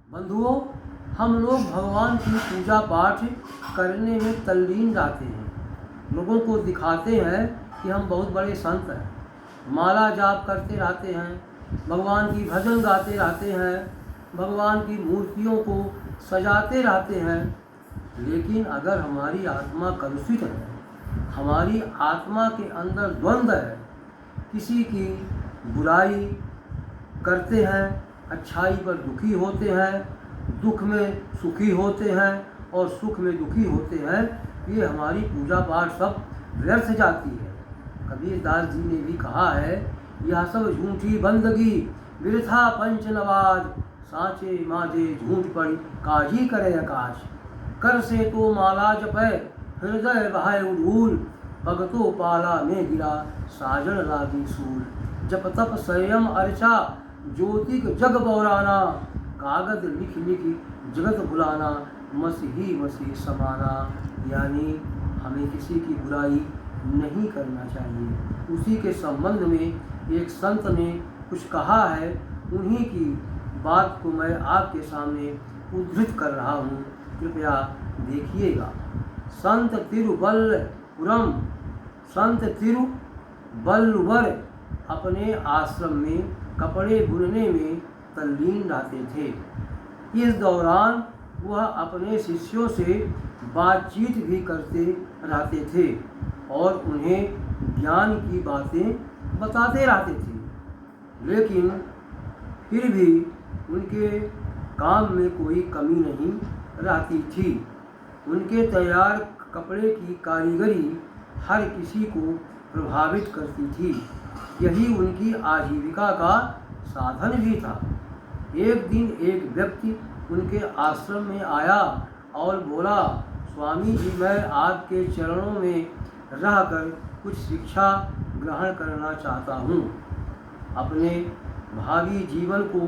बंधुओं, हम लोग भगवान की पूजा पाठ करने में तल्लीन रहते हैं। लोगों को दिखाते हैं कि हम बहुत बड़े संत हैं, माला जाप करते रहते हैं, भगवान की भजन गाते रहते हैं, भगवान की मूर्तियों को सजाते रहते हैं। लेकिन अगर हमारी आत्मा कलुषित है, हमारी आत्मा के अंदर द्वंद्व है, किसी की बुराई करते हैं, अच्छाई पर दुखी होते हैं, दुख में सुखी होते हैं और सुख में दुखी होते हैं, ये हमारी पूजा पाठ सब व्यर्थ जाती है। कबीरदास जी ने भी कहा है, यह सब झूठी बंदगी बिरथा पंच नवाज, साँचे माजे झूठ पड़ी काजी करे आकाश। कर से तो माला जपै हृदय बहाय उधूल, भगतो पाला में गिरा साजन लागी सूल। जप तप संयम अर्चा ज्योतिक जग बौराना, कागज लिख लिख जगत बुलाना, मसीही मसीह समाना। यानी हमें किसी की बुराई नहीं करना चाहिए। उसी के संबंध में एक संत ने कुछ कहा है, उन्हीं की बात को मैं आपके सामने उद्धृत कर रहा हूँ, कृपया देखिएगा। संत तिरुवल्लपुरम, संत तिरुवल्लुवर अपने आश्रम में कपड़े बुनने में तल्लीन रहते थे। इस दौरान वह अपने शिष्यों से बातचीत भी करते रहते थे और उन्हें ज्ञान की बातें बताते रहते थे। लेकिन फिर भी उनके काम में कोई कमी नहीं रहती थी। उनके तैयार कपड़े की कारीगरी हर किसी को प्रभावित करती थी। यही उनकी आजीविका का साधन भी था। एक दिन एक व्यक्ति उनके आश्रम में आया और बोला, स्वामी जी, मैं आपके चरणों में रहकर कुछ शिक्षा ग्रहण करना चाहता हूँ। अपने भावी जीवन को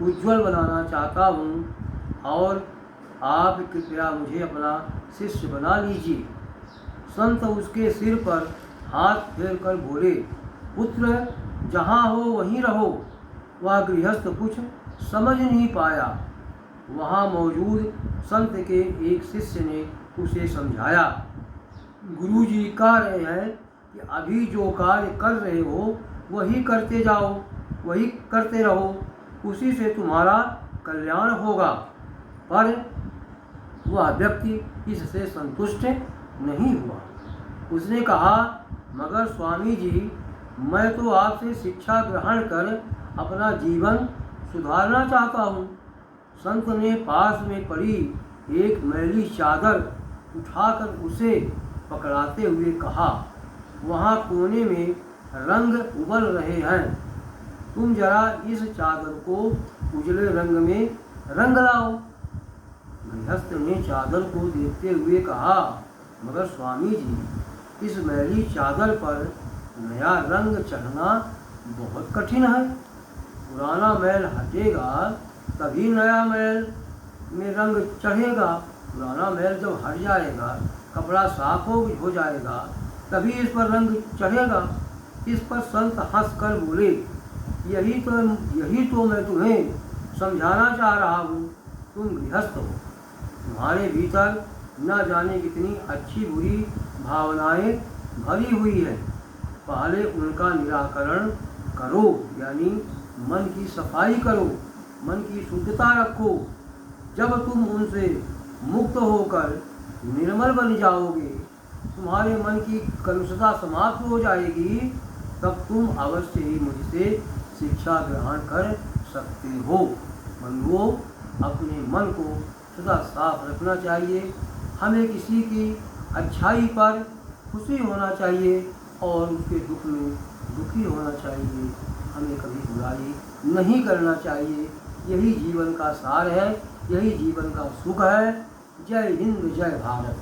उज्जवल बनाना चाहता हूँ और आप कृपया मुझे अपना शिष्य बना लीजिए। संत उसके सिर पर हाथ फेर कर बोले, पुत्र, जहाँ हो वहीं रहो। वह गृहस्थ कुछ समझ नहीं पाया। वहाँ मौजूद संत के एक शिष्य ने उसे समझाया, गुरुजी कह रहे हैं कि अभी जो कार्य कर रहे हो वही करते जाओ, वही करते रहो, उसी से तुम्हारा कल्याण होगा। पर वह व्यक्ति इससे संतुष्ट नहीं हुआ। उसने कहा, मगर स्वामी जी, मैं तो आपसे शिक्षा ग्रहण कर अपना जीवन सुधारना चाहता हूँ। संत ने पास में पड़ी एक मैली चादर उठाकर उसे पकड़ाते हुए कहा, वहाँ कोने में रंग उबल रहे हैं, तुम जरा इस चादर को उजले रंग में रंग लाओ। गृहस्थ ने चादर को देखते हुए कहा, मगर स्वामी जी, इस मैली चादर पर नया रंग चढ़ना बहुत कठिन है। पुराना मैल हटेगा तभी नया मैल में रंग चढ़ेगा। पुराना मैल जब हट जाएगा, कपड़ा साफ हो जाएगा, तभी इस पर रंग चढ़ेगा। इस पर संत हंसकर बोले, यही तो मैं तुम्हें समझाना चाह रहा हूँ। तुम गृहस्थ हो, तुम्हारे भीतर न जाने कितनी अच्छी बुरी भावनाएं भरी हुई है। पहले उनका निराकरण करो, यानी मन की सफाई करो, मन की शुद्धता रखो। जब तुम उनसे मुक्त होकर निर्मल बन जाओगे, तुम्हारे मन की कलुषता समाप्त हो जाएगी, तब तुम अवश्य ही मुझसे शिक्षा ग्रहण कर सकते हो। बंधुओं, अपने मन को सदा साफ रखना चाहिए। हमें किसी की अच्छाई पर खुशी होना चाहिए और उसके दुख में दुखी होना चाहिए। हमें कभी बुराई नहीं करना चाहिए। यही जीवन का सार है, यही जीवन का सुख है। जय हिंद, जय भारत।